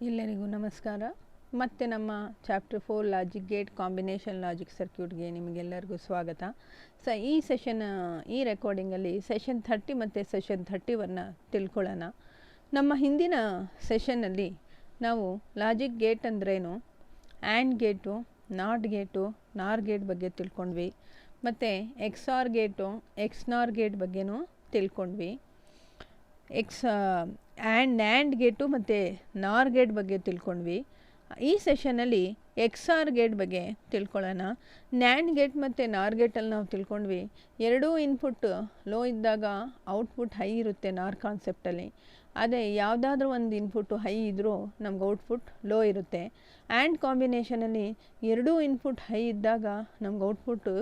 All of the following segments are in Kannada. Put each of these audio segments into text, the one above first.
ಎಲ್ಲರಿಗೂ ನಮಸ್ಕಾರ. ಮತ್ತೆ ನಮ್ಮ chapter 4 logic gate combination logic ಸರ್ಕ್ಯೂಟ್ಗೆ ನಿಮಗೆಲ್ಲರಿಗೂ ಸ್ವಾಗತ. ಈ ಸೆಷನ್ ಈ ರೆಕಾರ್ಡಿಂಗಲ್ಲಿ ಸೆಷನ್ 30 ಮತ್ತು ಸೆಷನ್ 31 ತಿಳ್ಕೊಳ್ಳೋಣ. ನಮ್ಮ ಹಿಂದಿನ ಸೆಷನ್ನಲ್ಲಿ ನಾವು ಲಾಜಿಕ್ ಗೇಟ್ ಅಂದ್ರೇನು, and gate, not gate, nor gate ಬಗ್ಗೆ ತಿಳ್ಕೊಂಡ್ವಿ. ಮತ್ತು X OR gate, X NOR gate ಬಗ್ಗೆನೂ ತಿಳ್ಕೊಂಡ್ವಿ. ನ್ಯಾಂಡ್ ಗೇಟು ಮತ್ತು ನಾರ್ ಗೇಟ್ ಬಗ್ಗೆ ತಿಳ್ಕೊಂಡ್ವಿ. ಈ ಸೆಷನಲ್ಲಿ ಎಕ್ಸ್ ಆರ್ ಗೇಟ್ ಬಗ್ಗೆ ತಿಳ್ಕೊಳ್ಳೋಣ. ನ್ಯಾಂಡ್ ಗೇಟ್ ಮತ್ತು ನಾರ್ ಗೇಟಲ್ಲಿ ನಾವು ತಿಳ್ಕೊಂಡ್ವಿ, ಎರಡೂ ಇನ್ಪುಟ್ ಲೋ ಇದ್ದಾಗ ಔಟ್ಪುಟ್ ಹೈ ಇರುತ್ತೆ ನಾರ್ ಕಾನ್ಸೆಪ್ಟಲ್ಲಿ. ಅದೇ ಯಾವುದಾದ್ರೂ ಒಂದು ಇನ್ಪುಟ್ಟು ಹೈ ಇದ್ದರೂ ನಮ್ಗೆ ಔಟ್ಪುಟ್ ಲೋ ಇರುತ್ತೆ. ಆ್ಯಂಡ್ ಕಾಂಬಿನೇಷನಲ್ಲಿ ಎರಡೂ ಇನ್ಪುಟ್ ಹೈ ಇದ್ದಾಗ ನಮ್ಗೆ ಔಟ್ಪುಟ್ಟು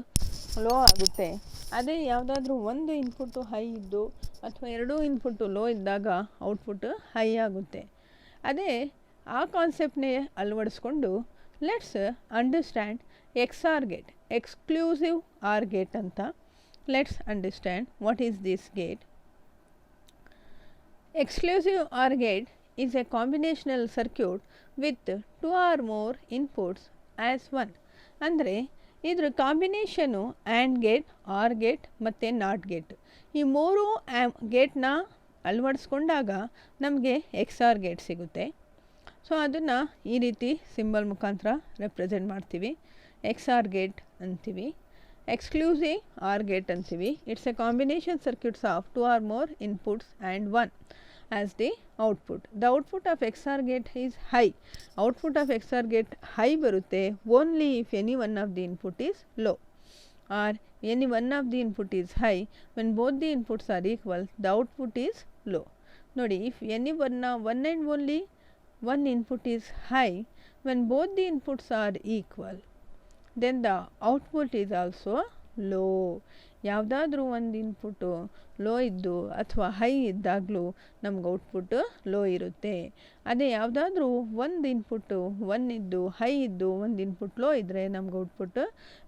ಲೋ ಆಗುತ್ತೆ. ಅದೇ ಯಾವುದಾದ್ರೂ ಒಂದು ಇನ್ಪುಟ್ಟು ಹೈ ಇದ್ದು ಅಥವಾ ಎರಡೂ ಇನ್ಪುಟ್ಟು ಲೋ ಇದ್ದಾಗ ಔಟ್ಪುಟ್ಟು ಹೈ ಆಗುತ್ತೆ. ಅದೇ ಆ ಕಾನ್ಸೆಪ್ಟ್ನೇ ಅಳವಡಿಸ್ಕೊಂಡು let's understand X OR gate, exclusive OR gate ಅಂತ. Let's understand what is this gate. Exclusive OR gate is a combinational circuit with 2 or more inputs as one. ಅಂದರೆ ಇದ್ರ combination and gate, R gate ಮತ್ತು ನಾಟ್ ಗೇಟ್, ಈ ಮೂರು ಗೇಟ್ನ ಅಳವಡಿಸ್ಕೊಂಡಾಗ ನಮಗೆ ಎಕ್ಸ್ ಆರ್ ಗೇಟ್ ಸಿಗುತ್ತೆ. ಸೊ ಅದನ್ನು ಈ ರೀತಿ ಸಿಂಬಲ್ ಮುಖಾಂತರ ರೆಪ್ರೆಸೆಂಟ್ ಮಾಡ್ತೀವಿ. ಎಕ್ಸ್ ಆರ್ ಗೇಟ್ ಅಂತೀವಿ, ಎಕ್ಸ್ಕ್ಲೂಸಿವ್ ಆರ್ ಗೇಟ್ ಅಂತೀವಿ. It's A combination circuits of 2 or more inputs and 1 as the output. The output of XOR gate is high. Output of XOR gate high ಬರುತ್ತೆ only if any one of the input is low, or any one of the input is high. When both the inputs are equal, the output is low. ನೋಡಿ, if any one and only one input is high, when both the inputs are equal, then the output is also low. ಯಾವುದಾದ್ರೂ ಒಂದು ಇನ್ಪುಟ್ಟು ಲೋ ಇದ್ದು ಅಥವಾ ಹೈ ಇದ್ದಾಗಲೂ ನಮ್ಗೆ ಔಟ್ಪುಟ್ಟು ಲೋ ಇರುತ್ತೆ. ಅದೇ ಯಾವುದಾದ್ರೂ ಒಂದು ಇನ್ಪುಟ್ಟು ಒನ್ ಇದ್ದು ಹೈ ಇದ್ದು ಒಂದು ಇನ್ಪುಟ್ ಲೋ ಇದ್ದರೆ ನಮ್ಗೆ ಔಟ್ಪುಟ್ಟು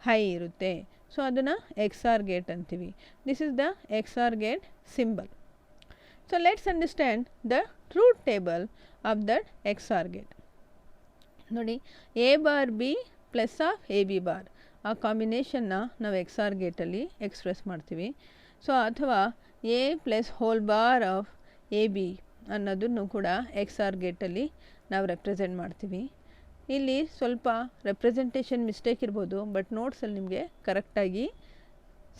ಹೈ ಇರುತ್ತೆ. ಸೊ ಅದನ್ನು ಎಕ್ಸ್ ಆರ್ ಗೇಟ್ ಅಂತೀವಿ. This is the X OR gate symbol. So let's understand the truth table of that X OR gate. ನೋಡಿ, A bar B plus of A B bar, ಆ ಕಾಂಬಿನೇಷನ್ನ ನಾವು ಎಕ್ಸ್ ಆರ್ ಗೇಟಲ್ಲಿ ಎಕ್ಸ್ಪ್ರೆಸ್ ಮಾಡ್ತೀವಿ. ಸೊ ಅಥವಾ A plus whole bar of A B ಅನ್ನೋದನ್ನು ಕೂಡ ಎಕ್ಸ್ ಆರ್ ಗೇಟಲ್ಲಿ ನಾವು ರೆಪ್ರೆಸೆಂಟ್ ಮಾಡ್ತೀವಿ. ಇಲ್ಲಿ ಸ್ವಲ್ಪ ರೆಪ್ರೆಸೆಂಟೇಷನ್ ಮಿಸ್ಟೇಕ್ ಇರ್ಬೋದು, ಬಟ್ ನೋಟ್ಸಲ್ಲಿ ನಿಮಗೆ ಕರೆಕ್ಟಾಗಿ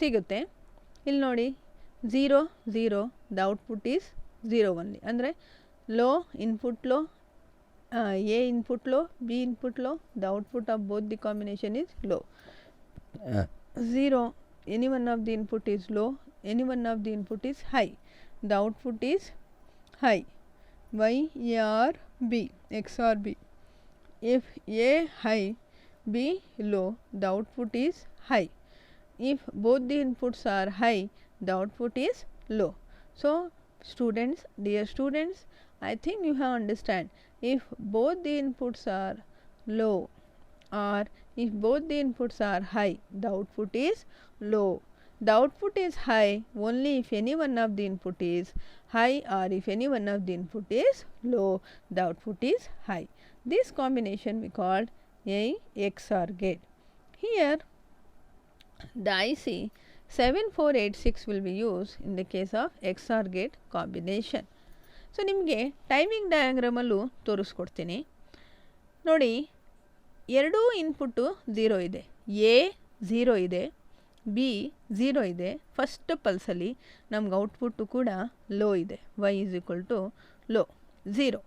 ಸಿಗುತ್ತೆ. ಇಲ್ಲಿ ನೋಡಿ, 0 0, ದ ಔಟ್ಪುಟ್ ಈಸ್ 0 ಒನ್ಲಿ. ಅಂದರೆ low input low, A input low, B input low, the output of both the combination is low. 0, any one of the input is low, any one of the input is high, the output is high. Y or B, X or B. If A high, B low, the output is high. If both the inputs are high, the output is low. So students, dear students, I think you have understand. If both the inputs are low or if both the inputs are high, the output is low. The output is high only if any one of the input is high, or if any one of the input is low, the output is high. This combination we called a XOR gate. Here the IC 7486 will be used in the case of XOR gate combination. So ನಿಮಗೆ ಟೈಮಿಂಗ್ ಡಯಾಗ್ರಾಮಲ್ಲೂ ತೋರಿಸ್ಕೊಡ್ತೀನಿ. ನೋಡಿ, ಎರಡೂ ಇನ್ಪುಟ್ಟು 0 ಇದೆ. ಎ 0 ಇದೆ, ಬಿ 0 ಇದೆ. ಫಸ್ಟ್ ಪಲ್ಸಲ್ಲಿ ನಮ್ಗೆ ಔಟ್ಪುಟ್ಟು ಕೂಡ ಲೋ ಇದೆ. y is equal to low 0.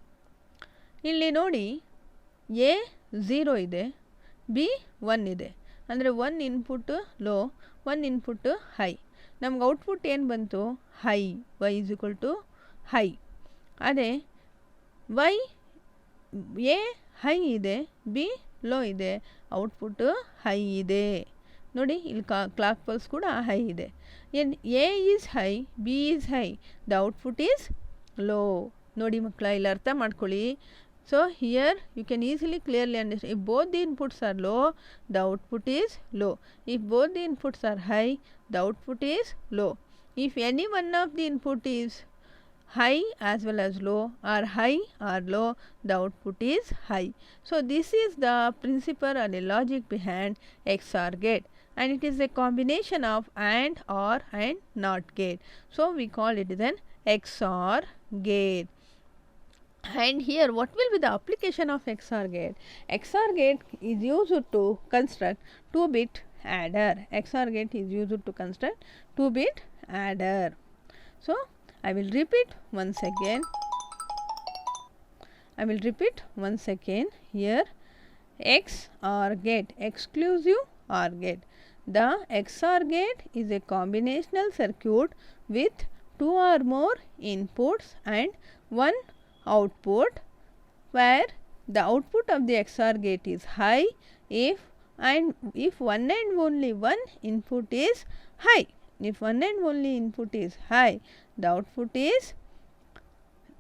ಇಲ್ಲಿ ನೋಡಿ, ಎ 0 ಇದೆ, ಬಿ 1 ಇದೆ. ಅಂದರೆ 1 ಇನ್ಪುಟ್ಟು ಲೋ, 1 ಇನ್ಪುಟ್ಟು ಹೈ. ನಮ್ಗೆ ಔಟ್ಪುಟ್ ಏನು ಬಂತು? High. y is equal to high. ಅದೇ ವೈ ಎ ಹೈ ಇದೆ, ಬಿ ಲೋ ಇದೆ, ಔಟ್ಪುಟ್ಟು ಹೈ ಇದೆ. ನೋಡಿ, ಇಲ್ಲಿ ಕ್ಲಾಕ್ ಪಲ್ಸ್ ಕೂಡ ಹೈ ಇದೆ. A is high, B is high, the output is low. ನೋಡಿ ಮಕ್ಕಳ, ಇಲ್ಲಿ ಅರ್ಥ ಮಾಡ್ಕೊಳ್ಳಿ. So here you can easily clearly understand. If both the inputs are low, the output is low. If both the inputs R high, the output is low. If any one of the input is high as well as low, or high or low, the output is high. So this is the principle or the logic behind XOR gate, and it is a combination of AND, OR and NOT gate. So we call it an XOR gate. And here what will be the application of XOR gate? XOR gate is used to construct 2-bit adder. XOR gate is used to construct 2-bit adder. So I will repeat once again. Here XOR gate, exclusive OR gate. The XOR gate is a combinational circuit with 2 or more inputs and 1 output, where the output of the XOR gate is high if one and only one input is high. If one and only input is high, the output is,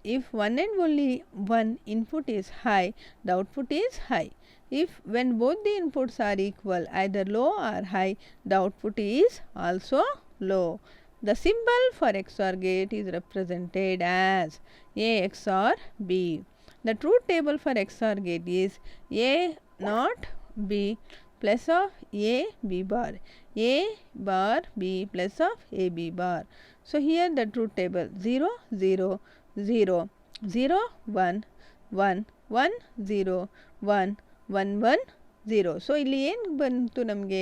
if one and only one input is high, the output is high. If when both the inputs are equal, either low or high, the output is also low. The symbol for XOR gate is represented as A XOR B. The truth table for XOR gate is A not B plus of A B bar, A bar B plus of A B bar. So here the truth table 0 0 0 0 1 1 1 0 1 1 1 0. So ಇಲ್ಲಿ ಏನು ಬಂತು ನಮಗೆ,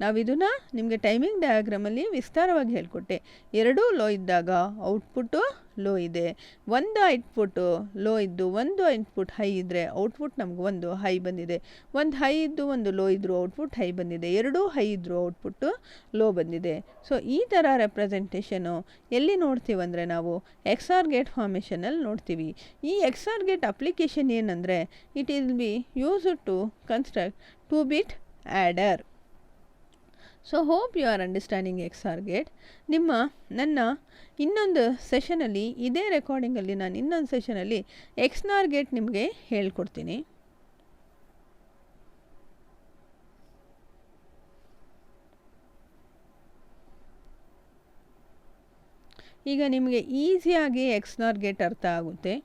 ನಾವು ಇದನ್ನು ನಿಮಗೆ ಟೈಮಿಂಗ್ ಡಯಾಗ್ರಾಮಲ್ಲಿ ವಿಸ್ತಾರವಾಗಿ ಹೇಳಿಕೊಟ್ಟೆ. ಎರಡೂ ಲೋ ಇದ್ದಾಗ ಔಟ್ಪುಟ್ಟು ಲೋ ಇದೆ, ಒಂದು ಔಟ್ಪುಟ್ಟು ಲೋ ಇದ್ದು ಒಂದು ಇನ್ಪುಟ್ ಹೈ ಇದ್ದರೆ ಔಟ್ಪುಟ್ ನಮ್ಗೆ ಒಂದು ಹೈ ಬಂದಿದೆ, ಒಂದು ಹೈ ಇದ್ದು ಒಂದು ಲೋ ಇದ್ದರೂ ಔಟ್ಪುಟ್ ಹೈ ಬಂದಿದೆ, ಎರಡೂ ಹೈ ಇದ್ದರೂ ಔಟ್ಪುಟ್ಟು ಲೋ ಬಂದಿದೆ. ಸೊ ಈ ಥರ ರೆಪ್ರೆಸೆಂಟೇಷನು ಎಲ್ಲಿ ನೋಡ್ತೀವಂದರೆ ನಾವು XOR ಗೇಟ್ ಫಾರ್ಮೇಷನಲ್ಲಿ ನೋಡ್ತೀವಿ. ಈ XOR ಗೇಟ್ ಅಪ್ಲಿಕೇಶನ್ ಏನಂದರೆ, it will be used to construct 2-bit adder. So hope you are understanding XOR gate. ನನ್ನ ಇನ್ನೊಂದು ಸೆಷನಲ್ಲಿ, ಇದೇ ರೆಕಾರ್ಡಿಂಗಲ್ಲಿ ನಾನು ಇನ್ನೊಂದು ಸೆಷನಲ್ಲಿ XNOR ಗೇಟ್ ನಿಮಗೆ ಹೇಳ್ಕೊಡ್ತೀನಿ. ಈಗ ನಿಮಗೆ ಈಸಿಯಾಗಿ XNOR ಗೇಟ್ ಅರ್ಥ ಆಗುತ್ತೆ.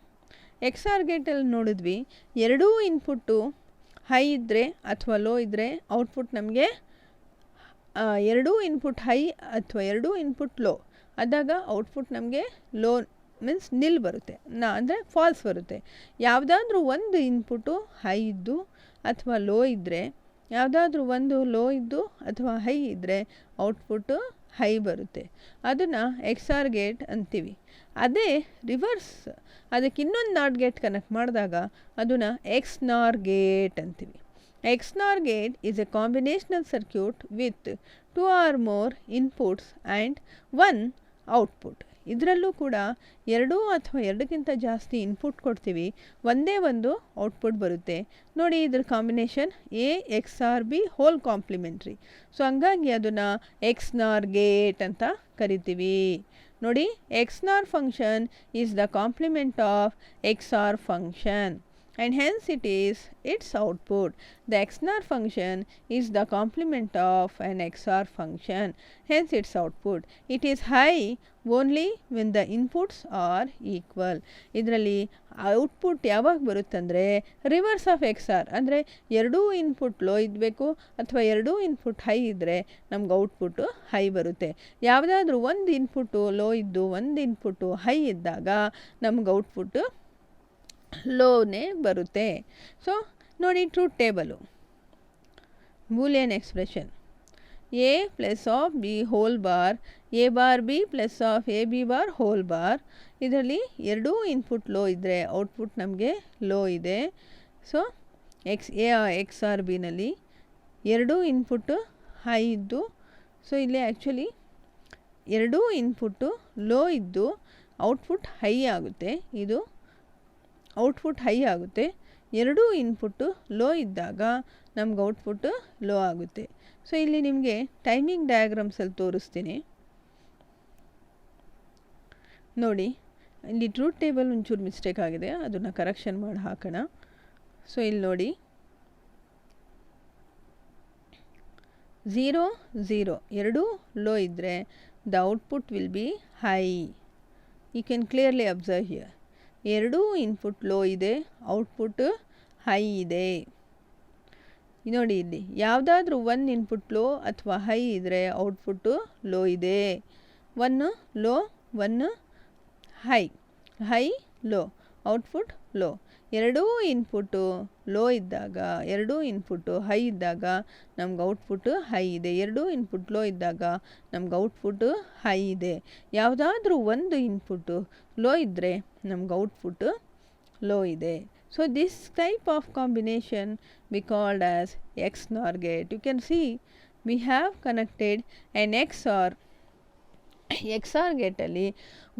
XOR ಗೇಟಲ್ಲಿ ನೋಡಿದ್ವಿ, ಎರಡೂ ಇನ್ಪುಟ್ಟು ಹೈ ಇದ್ದರೆ ಅಥವಾ ಲೋ ಇದ್ದರೆ ಔಟ್ಪುಟ್ ನಮಗೆ, ಎರಡೂ ಇನ್ಪುಟ್ ಹೈ ಅಥವಾ ಎರಡೂ ಇನ್ಪುಟ್ ಲೋ ಆದಾಗ ಔಟ್ಪುಟ್ ನಮಗೆ ಲೋ ಮೀನ್ಸ್ ನಿಲ್ ಬರುತ್ತೆ, ಅಂದರೆ ಫಾಲ್ಸ್ ಬರುತ್ತೆ. ಯಾವುದಾದ್ರೂ ಒಂದು ಇನ್ಪುಟ್ಟು ಹೈ ಇದ್ದು ಅಥವಾ ಲೋ ಇದ್ದರೆ, ಯಾವುದಾದ್ರೂ ಒಂದು ಲೋ ಇದ್ದು ಅಥವಾ ಹೈ ಇದ್ದರೆ ಔಟ್ಪುಟ್ಟು ಹೈ ಬರುತ್ತೆ. ಅದನ್ನು XOR ಗೇಟ್ ಅಂತೀವಿ. ಅದೇ ರಿವರ್ಸ್, ಅದಕ್ಕೆ ಇನ್ನೊಂದು ನಾಟ್ ಗೇಟ್ ಕನೆಕ್ಟ್ ಮಾಡಿದಾಗ ಅದನ್ನು XNOR ಗೇಟ್ ಅಂತೀವಿ. XNOR gate is a combinational circuit with 2 or more inputs and 1 output. ಇದರಲ್ಲೂ ಕೂಡ ಎರಡು ಅಥವಾ ಎರಡಕ್ಕಿಂತ ಜಾಸ್ತಿ ಇನ್ಪುಟ್ ಕೊಡ್ತೀವಿ, ಒಂದೇ ಒಂದು ಔಟ್ಪುಟ್ ಬರುತ್ತೆ. ನೋಡಿ ಇದ್ರ combination A XOR B whole complementary. So ಹಂಗಾಗಿ ಅದನ್ನು XNOR ಗೇಟ್ ಅಂತ ಕರಿತೀವಿ. ನೋಡಿ, XNOR function is the complement of XOR function and hence it is its output. The XNOR function is the complement of an XOR function, hence its output. It is high only when the inputs are equal. ಇದರಲ್ಲಿ ಔಟ್ಪುಟ್ ಯಾವಾಗ ಬರುತ್ತಂದರೆ ರಿವರ್ಸ್ ಆಫ್ XOR, ಅಂದರೆ ಎರಡೂ ಇನ್ಪುಟ್ ಲೋ ಇದ್ಬೇಕು ಅಥವಾ ಎರಡೂ ಇನ್ಪುಟ್ ಹೈ ಇದ್ದರೆ ನಮ್ಗೆ ಔಟ್ಪುಟ್ಟು ಹೈ ಬರುತ್ತೆ. ಯಾವುದಾದ್ರೂ ಒಂದು ಇನ್ಪುಟ್ಟು ಲೋ ಇದ್ದು ಒಂದು ಇನ್ಪುಟ್ಟು ಹೈ ಇದ್ದಾಗ ನಮ್ಗೆ ಔಟ್ಪುಟ್ಟು ಲೋನೇ ಬರುತ್ತೆ. ಸೊ ನೋಡಿ, truth table Boolean expression A plus of B whole bar A bar B plus of A B bar whole bar. ಇದರಲ್ಲಿ ಎರಡೂ ಇನ್ಪುಟ್ ಲೋ ಇದ್ದರೆ ಔಟ್ಪುಟ್ ನಮಗೆ ಲೋ ಇದೆ. ಸೊ XOR ಬಿನಲ್ಲಿ ಎರಡೂ ಇನ್ಪುಟ್ಟು ಹೈ ಇದ್ದು, ಸೊ ಇಲ್ಲಿ ಆ್ಯಕ್ಚುಲಿ ಎರಡೂ ಇನ್ಪುಟ್ಟು ಲೋ ಇದ್ದು ಔಟ್ಪುಟ್ ಹೈ ಆಗುತ್ತೆ. ಇದು ಔಟ್ಪುಟ್ ಹೈ ಆಗುತ್ತೆ. ಎರಡೂ ಇನ್ಪುಟ್ಟು ಲೋ ಇದ್ದಾಗ ನಮ್ಗೆ ಔಟ್ಪುಟ್ಟು ಲೋ ಆಗುತ್ತೆ. ಸೊ ಇಲ್ಲಿ ನಿಮಗೆ ಟೈಮಿಂಗ್ ಡಯಾಗ್ರಾಮ್ಸಲ್ಲಿ ತೋರಿಸ್ತೀನಿ ನೋಡಿ. ಇಲ್ಲಿ ಟ್ರೂತ್ ಟೇಬಲ್ ಒಂಚೂರು ಮಿಸ್ಟೇಕ್ ಆಗಿದೆ, ಅದನ್ನು ಕರೆಕ್ಷನ್ ಮಾಡಿ ಹಾಕೋಣ. ಸೊ ಇಲ್ಲಿ ನೋಡಿ, 0 0 ಎರಡೂ ಲೋ ಇದ್ದರೆ the output will be high. You can clearly observe here. ಎರಡೂ ಇನ್ಪುಟ್ ಲೋ ಇದೆ, ಔಟ್ಪುಟ್ ಹೈ ಇದೆ. ನೋಡಿ ಇಲ್ಲಿ ಯಾವುದಾದ್ರೂ ಒನ್ ಇನ್ಪುಟ್ ಲೋ ಅಥವಾ ಹೈ ಇದ್ದರೆ ಔಟ್ಪುಟ್ಟು ಲೋ ಇದೆ. One low, one high, high low, output low. ಎರಡೂ ಇನ್ಪುಟ್ಟು ಲೋ ಇದ್ದಾಗ, ಎರಡೂ ಇನ್ಪುಟ್ಟು ಹೈ ಇದ್ದಾಗ ನಮ್ಗೆ ಔಟ್ಪುಟ್ಟು ಹೈ ಇದೆ. ಎರಡೂ ಇನ್ಪುಟ್ ಲೋ ಇದ್ದಾಗ ನಮ್ಗೆ ಔಟ್ಪುಟ್ಟು ಹೈ ಇದೆ. ಯಾವುದಾದ್ರೂ ಒಂದು ಇನ್ಪುಟ್ಟು ಲೋ ಇದ್ದರೆ ನಮ್ಗೆ ಔಟ್ಪುಟ್ಟು ಲೋ ಇದೆ. So this type of combination we called as XNOR gate. You can see we have connected an XOR gate ಅಲ್ಲಿ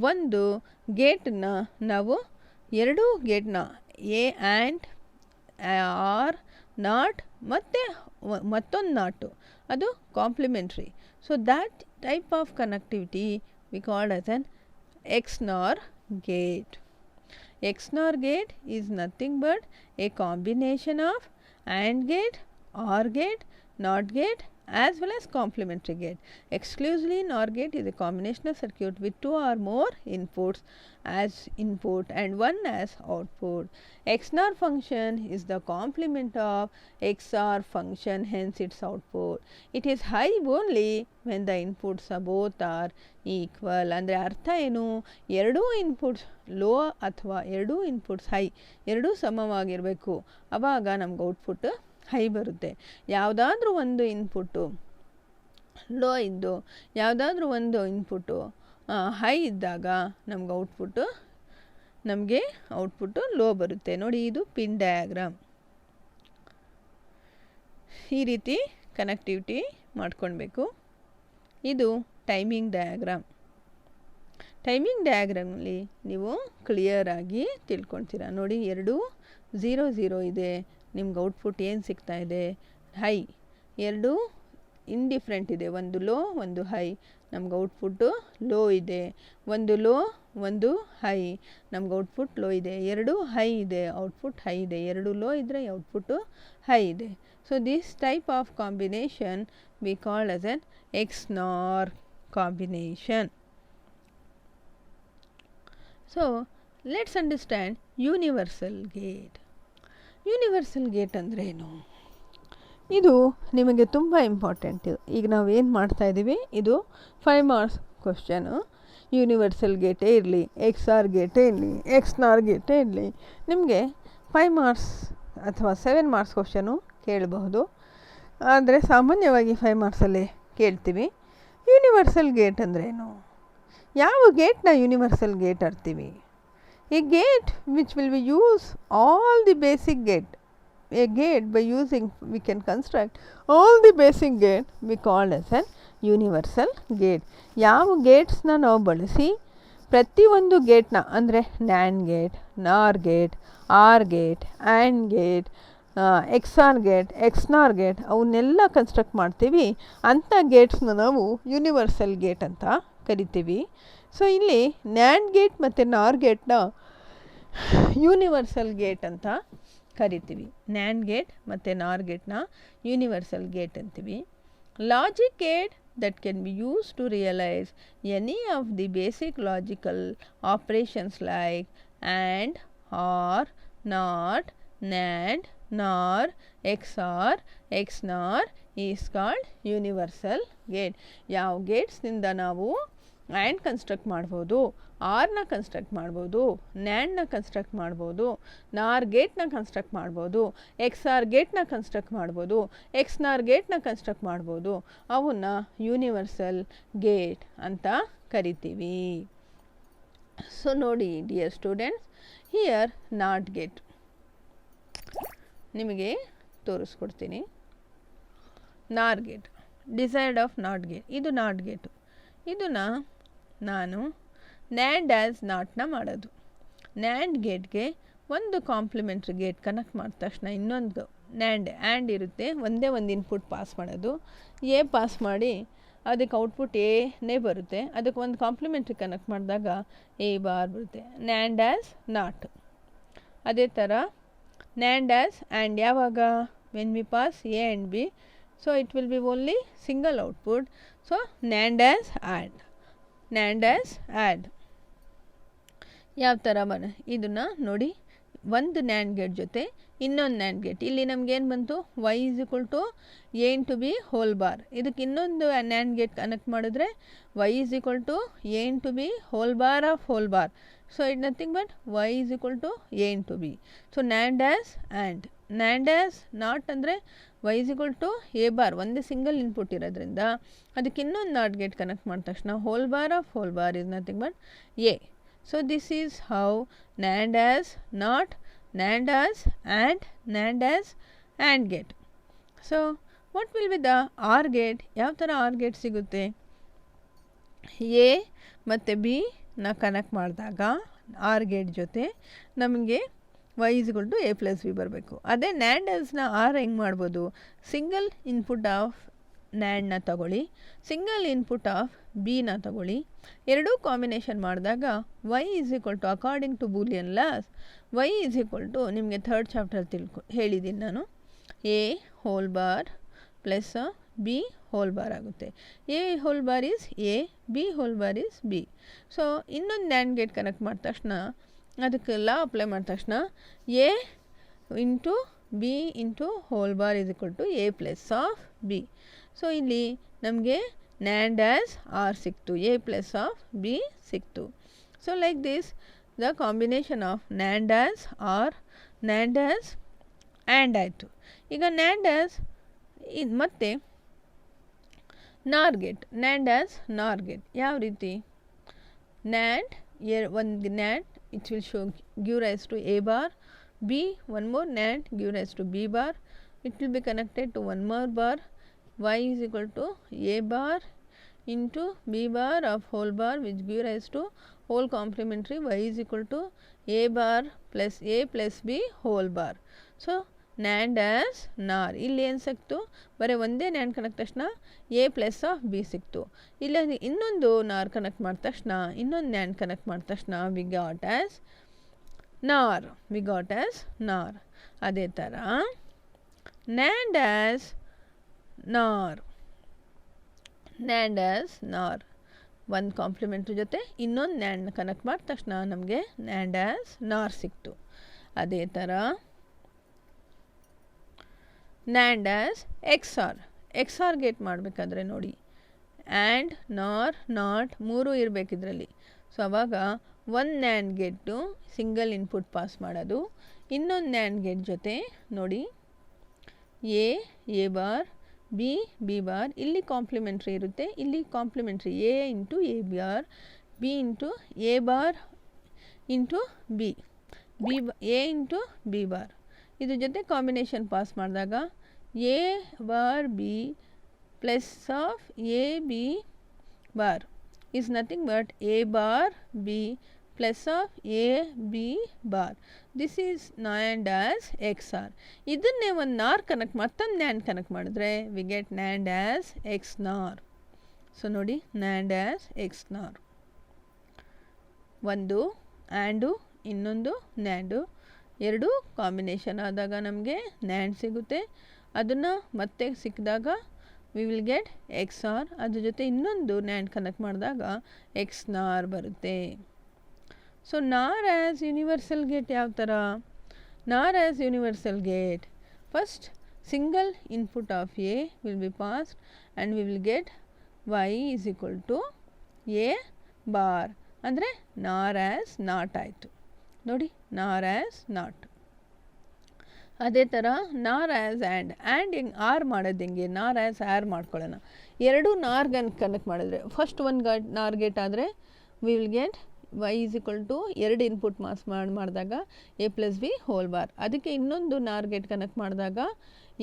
ಒಂದು ಗೇಟ್ನ ನಾವು ಎರಡು ಗೇಟ್ನ ಎ ಆ್ಯಂಡ್ ಆರ್ ನಾಟ್ ಮತ್ತು ಮತ್ತೊಂದು ನಾಟು ಅದು complementary. So that type of connectivity we called as an XNOR gate. XNOR gate is nothing but a combination of AND gate, OR gate, NOT gate as well as complementary gate. Exclusively NOR gate is a combinational circuit with two or more inputs as input and one as output. XNOR function is the complement of XOR function, hence its output. It is high only when the inputs both are equal. ಅಂದರೆ ಅರ್ಥ ಏನು, ಎರಡೂ ಇನ್ಪುಟ್ಸ್ ಲೋ ಅಥವಾ ಎರಡೂ ಇನ್ಪುಟ್ಸ್ ಹೈ ಎರಡೂ ಸಮವಾಗಿರಬೇಕು, ಆವಾಗ ನಮ್ಗೆ ಔಟ್ಪುಟ್ ಹೈ ಬರುತ್ತೆ. ಯಾವುದಾದ್ರೂ ಒಂದು ಇನ್ಪುಟ್ಟು ಲೋ ಇದ್ದು ಯಾವುದಾದ್ರೂ ಒಂದು ಇನ್ಪುಟ್ಟು ಹೈ ಇದ್ದಾಗ ನಮ್ಗೆ ಔಟ್ಪುಟ್ಟು ಲೋ ಬರುತ್ತೆ. ನೋಡಿ ಇದು ಪಿನ್ ಡಯಾಗ್ರಾಮ್. ಈ ರೀತಿ ಕನೆಕ್ಟಿವಿಟಿ ಮಾಡ್ಕೊಳ್ಬೇಕು. ಇದು ಟೈಮಿಂಗ್ ಡಯಾಗ್ರಾಮ್. ಟೈಮಿಂಗ್ ಡಯಾಗ್ರಾಮಲ್ಲಿ ನೀವು ಕ್ಲಿಯರಾಗಿ ತಿಳ್ಕೊಳ್ತೀರ. ನೋಡಿ ಎರಡು 0 0 ಇದೆ, ನಿಮ್ಗೆ ಔಟ್ಪುಟ್ ಏನು ಸಿಗ್ತಾ ಇದೆ, ಹೈ. ಎರಡು ಇಂಡಿಫ್ರೆಂಟ್ ಇದೆ, ಒಂದು ಲೋ ಒಂದು ಹೈ, ನಮ್ಗೆ ಔಟ್ಪುಟ್ಟು ಲೋ ಇದೆ. ಒಂದು ಲೋ ಒಂದು ಹೈ, ನಮ್ಗೆ ಔಟ್ಪುಟ್ ಲೋ ಇದೆ. ಎರಡು ಹೈ ಇದೆ, ಔಟ್ಪುಟ್ ಹೈ ಇದೆ. ಎರಡು ಲೋ ಇದ್ದರೆ ಔಟ್ಪುಟ್ಟು ಹೈ ಇದೆ. So this type of combination V called as an XNOR combination. So let's understand universal gate. Universal gate ಅಂದರೆ ಏನು? ಇದು ನಿಮಗೆ ತುಂಬ ಇಂಪಾರ್ಟೆಂಟ್. ಈಗ ನಾವು ಏನು ಮಾಡ್ತಾಯಿದ್ದೀವಿ, ಇದು 5 ಮಾರ್ಕ್ಸ್ ಕ್ವಶನು. ಯೂನಿವರ್ಸಲ್ ಗೇಟೇ ಇರಲಿ, XOR ಗೇಟೇ ಇರಲಿ, XNOR ಗೇಟೇ ಇರಲಿ, ನಿಮಗೆ 5 ಮಾರ್ಕ್ಸ್ ಅಥವಾ 7 ಮಾರ್ಕ್ಸ್ ಕ್ವಶನು ಕೇಳಬಹುದು. ಆದರೆ ಸಾಮಾನ್ಯವಾಗಿ 5 ಮಾರ್ಕ್ಸಲ್ಲೇ ಕೇಳ್ತೀವಿ. ಯೂನಿವರ್ಸಲ್ ಗೇಟ್ ಅಂದ್ರೇನು? ಯಾವ ಗೇಟ್ನ ಯೂನಿವರ್ಸಲ್ ಗೇಟ್ ಅಂತೀವಿ? A gate which will be use all the basic gate. A gate by using we can construct all the basic gate we call as an universal gate. ಯಾವ ಗೇಟ್ಸ್ನ ನಾವು ಬಳಸಿ ಪ್ರತಿಯೊಂದು ಗೇಟ್ನ ಅಂದರೆ NAND gate, NOR gate, OR gate, AND gate, XOR gate, XNOR gate ಅವನ್ನೆಲ್ಲ ಕನ್ಸ್ಟ್ರಕ್ಟ್ ಮಾಡ್ತೀವಿ. ಅಂಥ ಗೇಟ್ಸ್ನ ನಾವು ಯೂನಿವರ್ಸಲ್ ಗೇಟ್ ಅಂತ ಕರಿತೀವಿ. ಸೊ ಇಲ್ಲಿ NAND ಗೇಟ್ ಮತ್ತು NOR ಗೇಟ್ನ ಯೂನಿವರ್ಸಲ್ ಗೇಟ್ ಅಂತ ಕರಿತೀವಿ. NAND ಗೇಟ್ ಮತ್ತು NOR ಗೇಟ್ನ ಯೂನಿವರ್ಸಲ್ ಗೇಟ್ ಅಂತೀವಿ. Logic gate that can be used to realize any of the basic logical operations like AND, OR, NOT, NAND, NOR, XOR, XNOR is called universal gate. ಯಾವ ಗೇಟ್ಸ್ನಿಂದ ನಾವು ಆ್ಯಂಡ್ ಕನ್ಸ್ಟ್ರಕ್ಟ್ ಮಾಡ್ಬೋದು, ಆರ್ನ ಕನ್ಸ್ಟ್ರಕ್ಟ್ ಮಾಡ್ಬೋದು, ನ್ಯಾಂಡ್ನ ಕನ್ಸ್ಟ್ರಕ್ಟ್ ಮಾಡ್ಬೋದು, ನಾರ್ ಗೇಟ್ನ ಕನ್ಸ್ಟ್ರಕ್ಟ್ ಮಾಡ್ಬೋದು, XOR ಗೇಟ್ನ ಕನ್ಸ್ಟ್ರಕ್ಟ್ ಮಾಡ್ಬೋದು, XNOR ಗೇಟ್ನ ಕನ್ಸ್ಟ್ರಕ್ಟ್ ಮಾಡ್ಬೋದು, ಅವನ್ನ ಯೂನಿವರ್ಸಲ್ ಗೇಟ್ ಅಂತ ಕರಿತೀವಿ. ಸೊ ನೋಡಿ dear students, here not gate ನಿಮಗೆ ತೋರಿಸ್ಕೊಡ್ತೀನಿ. ನಾರ್ gate, desired of not gate, ಇದು ನಾಟ್ ಗೇಟು. ಇದನ್ನು ನಾನು ನ್ಯಾಂಡ್ ಆ್ಯಸ್ ನಾಟ್ನ ಮಾಡೋದು. ನ್ಯಾಂಡ್ ಗೇಟ್ಗೆ ಒಂದು ಕಾಂಪ್ಲಿಮೆಂಟ್ರಿ ಗೇಟ್ ಕನೆಕ್ಟ್ ಮಾಡಿದ ತಕ್ಷಣ ಇನ್ನೊಂದು ಆ್ಯಂಡ್ ಇರುತ್ತೆ, ಒಂದೇ ಒಂದು ಇನ್ಪುಟ್ ಪಾಸ್ ಮಾಡೋದು. ಎ ಪಾಸ್ ಮಾಡಿ ಅದಕ್ಕೆ ಔಟ್ಪುಟ್ ಎನೇ ಬರುತ್ತೆ. ಅದಕ್ಕೆ ಒಂದು ಕಾಂಪ್ಲಿಮೆಂಟ್ರಿ ಕನೆಕ್ಟ್ ಮಾಡಿದಾಗ ಎ ಬಾರ್ ಬರುತ್ತೆ. NAND as not. ಅದೇ ಥರ ನ್ಯಾಂಡ್ ಆ್ಯಸ್ ಆ್ಯಂಡ್ ಯಾವಾಗ, when we pass A and B, so it will B only single output. So NAND as add, NAND as add. ಯಾವ ಥರ ಇದನ್ನು ನೋಡಿ, ಒಂದು ನ್ಯಾಂಡ್ ಗೇಟ್ ಜೊತೆ ಇನ್ನೊಂದು ನ್ಯಾಂಡ್ ಗೇಟ್. ಇಲ್ಲಿ ನಮಗೇನು ಬಂತು, y is equal to a into B whole bar. ಇದಕ್ಕೆ ಇನ್ನೊಂದು ನ್ಯಾಂಡ್ ಗೇಟ್ ಕನೆಕ್ಟ್ ಮಾಡಿದ್ರೆ y is equal to a into B whole bar of whole bar. So it nothing but y is equal to a into B. So NAND as and NAND as not ಅಂದರೆ y is equal to a bar, ಒಂದೇ ಸಿಂಗಲ್ ಇನ್ಪುಟ್ ಇರೋದ್ರಿಂದ ಅದಕ್ಕೆ ಇನ್ನೊಂದು ನಾಟ್ ಗೇಟ್ ಕನೆಕ್ಟ್ ಮಾಡಿದ ತಕ್ಷಣ whole bar of whole bar is nothing but a. So this is how NAND as NOT, NAND as AND, NAND as AND gate. So what will be the OR gate? ಯಾವ ಥರ OR gate ಸಿಗುತ್ತೆ? A ಮತ್ತು B ನ ಕನೆಕ್ಟ್ ಮಾಡಿದಾಗ OR gate ಜೊತೆ ನಮಗೆ y is equal to a plus b ಬರಬೇಕು. ಅದೇ NAND asನ R ಹೆಂಗೆ ಮಾಡ್ಬೋದು? ಸಿಂಗಲ್ ಇನ್ಪುಟ್ ಆಫ್ ನ್ಯಾಂಡ್ನ ತಗೊಳ್ಳಿ, ಸಿಂಗಲ್ ಇನ್ಪುಟ್ ಆಫ್ ಬಿನ ತಗೊಳ್ಳಿ, ಎರಡೂ ಕಾಂಬಿನೇಷನ್ ಮಾಡಿದಾಗ y is equal to according to Boolean laws y is equal to ನಿಮಗೆ ಥರ್ಡ್ ಚಾಪ್ಟರ್ ಹೇಳಿದ್ದೀನಿ ನಾನು, a whole bar plus b whole bar ಆಗುತ್ತೆ. a whole bar is a, b whole bar is b. So ಇನ್ನೊಂದು ನ್ಯಾಂಡ್ ಗೇಟ್ ಕನೆಕ್ಟ್ ಮಾಡಿದ ತಕ್ಷಣ ಅದಕ್ಕೆ ಲಾ ಅಪ್ಲೈ ಮಾಡಿದ ತಕ್ಷಣ a into b into whole bar is equal to a plus of b. So ಇಲ್ಲಿ ನಮಗೆ ನ್ಯಾಂಡ್ ಆ್ಯಸ್ ಆರ್ ಸಿಕ್ತು, a ಪ್ಲಸ್ ಆಫ್ ಬಿ ಸಿಕ್ತು. So like this the combination of NAND as OR, NAND as AND ಆಯಿತು. ಈಗ ನ್ಯಾಂಡ್ ಆ್ಯಸ್ ಇದು ಮತ್ತೆ NOR gate, NAND as NOR gate ಯಾವ ರೀತಿ? ನ್ಯಾಂಡ್ ಒಂದು NAND it will show give rise to a bar, b one more NAND give rise to b bar, it will be connected to one more bar, y is equal to a bar into b bar of whole bar which give rise to whole complementary y is equal to a bar plus a plus b whole bar. So NAND as NAR. ಇಲ್ಲಿ ಏನು ಸಿಕ್ತು? ಬರೀ ಒಂದೇ ನ್ಯಾಂಡ್ ಕನೆಕ್ಟ್ ತಕ್ಷಣ a ಪ್ಲಸ್ ಆಫ್ b ಸಿಕ್ತು. ಇಲ್ಲಿ ಇನ್ನೊಂದು ನಾರ್ ಕನೆಕ್ಟ್ ಮಾಡಿದ ತಕ್ಷಣ, ಇನ್ನೊಂದು ನ್ಯಾಂಡ್ ಕನೆಕ್ಟ್ ಮಾಡಿದ ತಕ್ಷಣ ವಿ ಗಾಟ್ ಆ್ಯಸ್ ನಾರ್, ವಿ ಗಾಟ್ ಆ್ಯಸ್ ನಾರ್. ಅದೇ ಥರ NAND as ನಾರ್, ನ್ಯಾಂಡ್ ಆ್ಯಸ್ ನಾರ್ ಒಂದು ಕಾಂಪ್ಲಿಮೆಂಟ್ರಿ ಜೊತೆ ಇನ್ನೊಂದು ನ್ಯಾಂಡ್ನ ಕನೆಕ್ಟ್ ಮಾಡಿದ ತಕ್ಷಣ ನಮಗೆ ನ್ಯಾಂಡ್ ಆ್ಯಸ್ ನಾರ್ ಸಿಕ್ತು. ಅದೇ ಥರ NAND as XOR, XOR gate ಮಾಡಬೇಕಾದ್ರೆ ನೋಡಿ ಆ್ಯಂಡ್ ನಾರ್ ನಾಟ್ ಮೂರೂ ಇರಬೇಕಿದ್ರಲ್ಲಿ. ಸೊ ಆವಾಗ ಒಂದು NAND gate single input pass ಮಾಡೋದು, ಇನ್ನೊಂದು ನ್ಯಾಂಡ್ ಗೇಟ್ ಜೊತೆ ನೋಡಿ ಎ ಬಾರ್, ಬಿ ಬಾರ್, ಇಲ್ಲಿ ಕಾಂಪ್ಲಿಮೆಂಟ್ರಿ ಇರುತ್ತೆ, ಇಲ್ಲಿ complementary A into A bar, B into A bar into B, A into B bar. ಇದ್ರ ಜೊತೆ ಕಾಂಬಿನೇಷನ್ ಪಾಸ್ ಮಾಡಿದಾಗ A bar B plus of A B bar is nothing but A bar B plus of A B bar. This is NAND as X OR. ಇದನ್ನೇ ಒಂದು ನಾರ್ ಕನೆಕ್ಟ್ ಮತ್ತೊಂದು ನ್ಯಾಂಡ್ ಕನೆಕ್ಟ್ ಮಾಡಿದ್ರೆ we get NAND as X ನಾರ್. ಸೊ ನೋಡಿ ನ್ಯಾಂಡ್ ಆ್ಯಸ್ ಎಕ್ಸ್ ನಾರ್. ಒಂದು ಆ್ಯಂಡು ಇನ್ನೊಂದು ನ್ಯಾಂಡು ಎರಡು ಕಾಂಬಿನೇಷನ್ ಆದಾಗ ನಮಗೆ ನ್ಯಾಂಡ್ ಸಿಗುತ್ತೆ. ಅದನ್ನು ಮತ್ತೆ ಸಿಕ್ಕಿದಾಗ we will get X OR. ಅದ್ರ ಜೊತೆ ಇನ್ನೊಂದು ನ್ಯಾಂಡ್ ಕನೆಕ್ಟ್ ಮಾಡಿದಾಗ ಎಕ್ಸ್ ನಾರ್ ಬರುತ್ತೆ. So NOR as universal gate ಯಾವ ಥರ? NOR as universal gate first single input of A will be passed and we will get y is equal to A bar, ಅಂದರೆ ನಾರ್ ಆ್ಯಸ್ ನಾಟ್ ಆಯಿತು. ನೋಡಿ ನಾರ್ ಆ್ಯಸ್ ನಾಟ್. ಅದೇ ಥರ ನಾರ್ ಆ್ಯಸ್ ಆ್ಯಂಡ್ ಹೆಂಗೆ ಆರ್ ಮಾಡೋದು ಹೆಂಗೆ? ನಾರ್ ಆ್ಯಸ್ ಆರ್ ಮಾಡ್ಕೊಳ್ಳೋಣ. ಎರಡು ನಾರ್ಗನ್ ಕನೆಕ್ಟ್ ಮಾಡಿದ್ರೆ ಫಸ್ಟ್ ಒಂದು ನಾರ್ ಗೇಟ್ ಆದರೆ we will get y is equal to ಎರಡು ಇನ್ಪುಟ್ ಮಾಸ್ ಮಾಡಿದಾಗ A plus B whole bar. ಅದಕ್ಕೆ ಇನ್ನೊಂದು ನಾರ್ ಗೇಟ್ ಕನೆಕ್ಟ್ ಮಾಡಿದಾಗ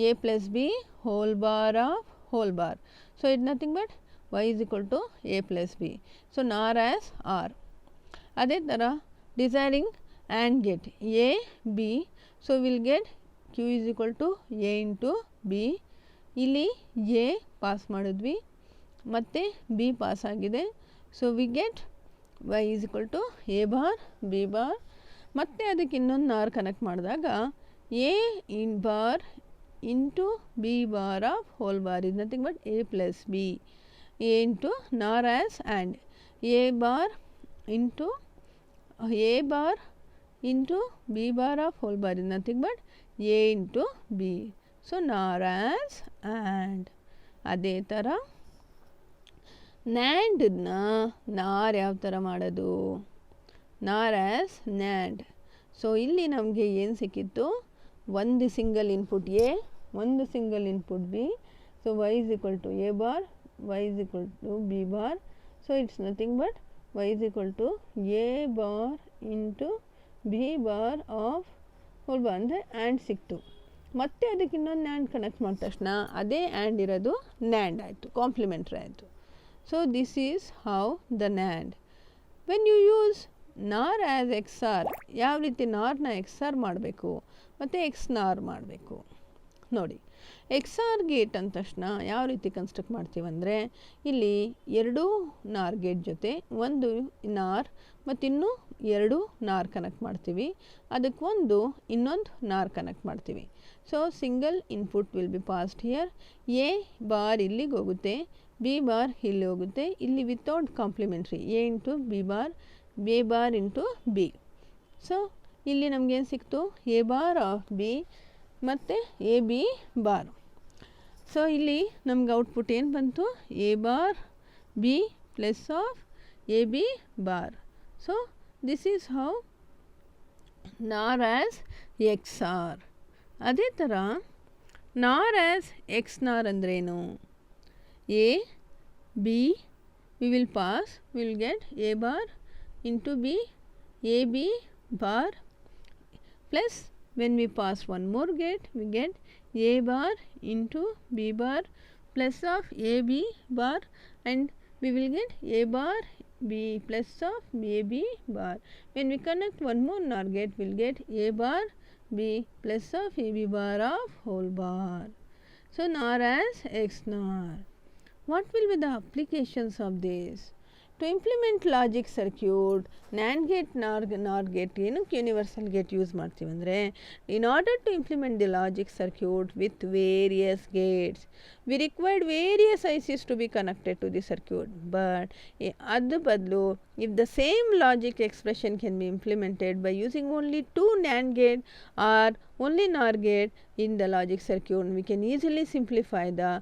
A plus B whole bar of whole bar. So it nothing but y is equal to A plus B. So NOR as OR. ಅದೇ ಥರ desiring and gate A B. So will get Q is equal to A into B. ಇಲ್ಲಿ ಎ ಪಾಸ್ ಮಾಡಿದ್ವಿ ಮತ್ತು ಬಿ ಪಾಸ್ ಆಗಿದೆ. So we get y is equal to A bar B bar. ಮತ್ತು ಅದಕ್ಕೆ ಇನ್ನೊಂದು ನಾರ್ ಕನೆಕ್ಟ್ ಮಾಡಿದಾಗ A in bar into B bar of whole bar is nothing but A plus B. A into NOR as and A bar into A bar into B bar of whole bar is nothing but A into B. So, NOR as AND. ಅದೇ ಥರ ನ್ಯಾಂಡನ್ನ ನಾರ್ ಯಾವ ಥರ ಮಾಡೋದು, ನಾರ್ ಆ್ಯಸ್ ನ್ಯಾಂಡ್. ಸೊ ಇಲ್ಲಿ ನಮಗೆ ಏನು ಸಿಕ್ಕಿತ್ತು, ಒಂದು ಸಿಂಗಲ್ ಇನ್ಪುಟ್ ಎ, ಒಂದು single input B. So y is equal to a bar, y is equal to b bar. So it's nothing but y is equal to a bar into b bar of whole bar ಅಂದರೆ ಆ್ಯಂಡ್ ಸಿಕ್ತು. ಮತ್ತೆ ಅದಕ್ಕೆ ಇನ್ನೊಂದು ನ್ಯಾಂಡ್ ಕನೆಕ್ಟ್ ಮಾಡಿದ ತಕ್ಷಣ ಅದೇ ಆ್ಯಂಡ್ ಇರೋದು ನ್ಯಾಂಡ್ ಆಯಿತು, ಕಾಂಪ್ಲಿಮೆಂಟ್ರಿ ಆಯಿತು. So this is how the NAND. When you use NOR as X R, ಯಾವ ರೀತಿ ನಾರ್ನ ಎಕ್ಸ್ ಆರ್ ಮಾಡಬೇಕು ಮತ್ತು ಎಕ್ಸ್ ನಾರ್ ಮಾಡಬೇಕು ನೋಡಿ. ಎಕ್ಸ್ ಆರ್ ಗೇಟ್ ಅಂದ ತಕ್ಷಣ ಯಾವ ರೀತಿ ಕನ್ಸ್ಟ್ರಕ್ಟ್ ಮಾಡ್ತೀವಂದರೆ, ಇಲ್ಲಿ ಎರಡೂ ನಾರ್ ಗೇಟ್ ಜೊತೆ ಒಂದು ನಾರ್ ಮತ್ತಿನ್ನೂ ಎರಡು ನಾರ್ ಕನೆಕ್ಟ್ ಮಾಡ್ತೀವಿ, ಅದಕ್ಕೊಂದು ಇನ್ನೊಂದು ನಾರ್ ಕನೆಕ್ಟ್ ಮಾಡ್ತೀವಿ. So single input will be passed here. A bar ಇಲ್ಲಿಗೆ ಹೋಗುತ್ತೆ, ಬಿ ಬಾರ್ ಇಲ್ಲಿ ಹೋಗುತ್ತೆ, ಇಲ್ಲಿ without complementary A into B bar, B bar into B. So ಇಲ್ಲಿ ನಮಗೇನು ಸಿಕ್ತು, ಎ ಬಾರ್ ಆಫ್ ಬಿ ಮತ್ತು ಎ ಬಿ ಬಾರ್. ಸೊ ಇಲ್ಲಿ ನಮ್ಗೆ ಔಟ್ಪುಟ್ ಏನು ಬಂತು, A bar B plus of A B bar. So this is how NOR as X R. ಅದೇ ಥರ ನಾರ್ ಆ್ಯಸ್ ಎಕ್ಸ್ ನಾರ್ ಅಂದ್ರೇನು, A B we will pass, we will get a bar into b, a b bar, plus when we pass one more gate we get a bar into b bar plus of a b bar, and we will get a bar b plus of a b bar. When we connect one more NOR gate we will get a bar b plus of a b bar of whole bar. So NOR as X NOR. What will be the applications of this? To implement logic circuit, NAND gate, NOR gate ಏನಕ್ಕೆ ಯೂನಿವರ್ಸಲ್ ಗೇಟ್ ಯೂಸ್ ಮಾಡ್ತೀವಿ ಅಂದರೆ, in order to implement the logic circuit with various gates, we required various ICs to be connected to the circuit. But ಅದ್ರ ಬದಲು if the same logic expression can be implemented by using only two NAND gate or only NOR gate in the logic circuit, we can easily simplify the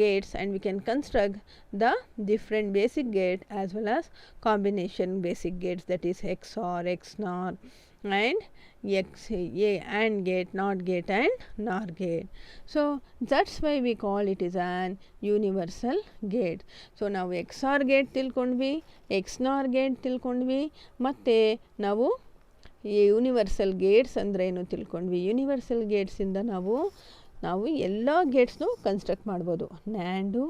gates and we can construct the different basic gate as well as combination basic gates, that is XOR, XNOR and AND gate, NOT gate and NOR gate. So that's why we call it is an universal gate. So ನಾವು XOR gate ತಿಳ್ಕೊಂಡ್ವಿ, XNOR gate ತಿಳ್ಕೊಂಡ್ವಿ, ಮತ್ತು ನಾವು ಈ ಯೂನಿವರ್ಸಲ್ ಗೇಟ್ಸ್ ಅಂದರೆ ಏನು ತಿಳ್ಕೊಂಡ್ವಿ. ಯೂನಿವರ್ಸಲ್ ಗೇಟ್ಸಿಂದ ನಾವು ಎಲ್ಲ ಗೇಟ್ಸ್ನು ಕನ್ಸ್ಟ್ರಕ್ಟ್ ಮಾಡ್ಬೋದು, ನ್ಯಾಂಡು,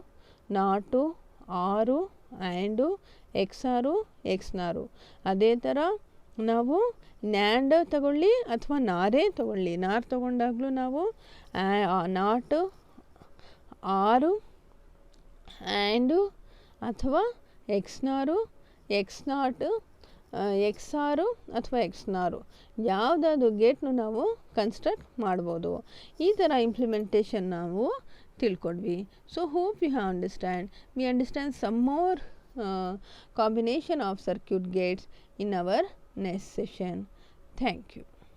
ನಾಟು, ಆರು, ಆ್ಯಂಡು, ಎಕ್ಸಾರು, ಎಕ್ಸ್ನಾರು. ಅದೇ ಥರ ನಾವು ನ್ಯಾಂಡ್ ತಗೊಳ್ಳಿ ಅಥವಾ ನಾರೇ ತಗೊಳ್ಳಿ, ನಾರ್ ತಗೊಂಡಾಗಲೂ ನಾವು ನಾಟು, ಆರು, ಆ್ಯಂಡು ಅಥವಾ ಎಕ್ಸ್ನಾರು, ಎಕ್ಸ್ನಾಟು, ಎಕ್ಸಾರು ಅಥವಾ ಎಕ್ಸ್ನಾರು ಯಾವುದಾದ್ರು ಗೇಟ್ನು ನಾವು ಕನ್ಸ್ಟ್ರಕ್ಟ್ ಮಾಡ್ಬೋದು. ಈ ಥರ ಇಂಪ್ಲಿಮೆಂಟೇಷನ್ ನಾವು ತಿಳ್ಕೊಂಡ್ವಿ. So hope you have understand. We understand some more combination of circuit gates in our next session. Thank you.